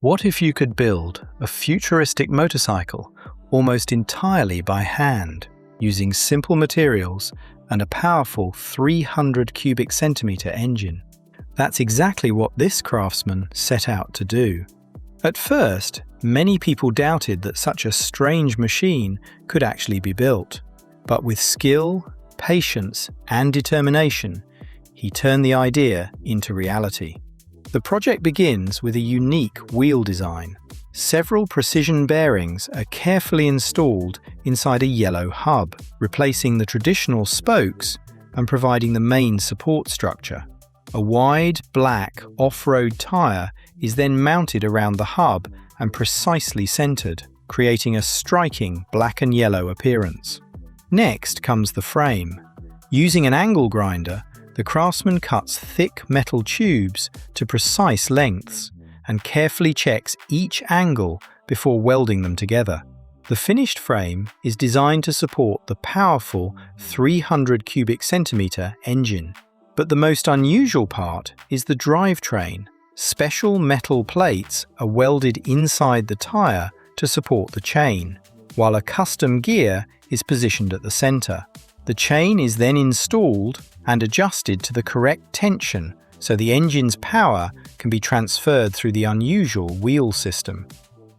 What if you could build a futuristic motorcycle almost entirely by hand, using simple materials and a powerful 300 cubic centimeter engine? That's exactly what this craftsman set out to do. At first, many people doubted that such a strange machine could actually be built. But with skill, patience, and determination, he turned the idea into reality. The project begins with a unique wheel design. Several precision bearings are carefully installed inside a yellow hub, replacing the traditional spokes and providing the main support structure. A wide, black off-road tyre is then mounted around the hub and precisely centered, creating a striking black and yellow appearance. Next comes the frame. Using an angle grinder, the craftsman cuts thick metal tubes to precise lengths and carefully checks each angle before welding them together. The finished frame is designed to support the powerful 300 cubic centimeter engine. But the most unusual part is the drivetrain. Special metal plates are welded inside the tyre to support the chain, while a custom gear is positioned at the center. The chain is then installed and adjusted to the correct tension so the engine's power can be transferred through the unusual wheel system.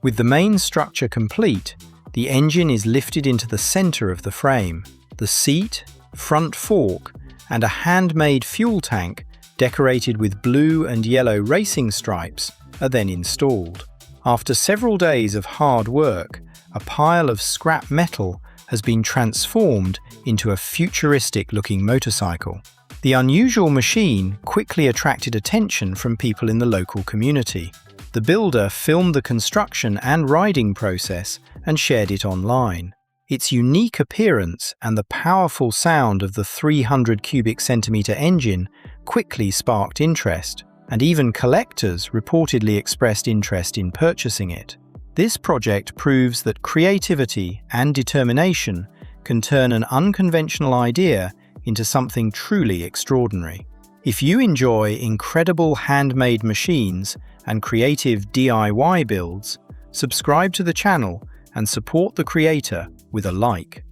With the main structure complete, the engine is lifted into the center of the frame. The seat, front fork, and a handmade fuel tank decorated with blue and yellow racing stripes are then installed. After several days of hard work, a pile of scrap metal has been transformed into a futuristic-looking motorcycle. The unusual machine quickly attracted attention from people in the local community. The builder filmed the construction and riding process and shared it online. Its unique appearance and the powerful sound of the 300 cubic centimeter engine quickly sparked interest, and even collectors reportedly expressed interest in purchasing it. This project proves that creativity and determination can turn an unconventional idea into something truly extraordinary. If you enjoy incredible handmade machines and creative DIY builds, subscribe to the channel and support the creator with a like.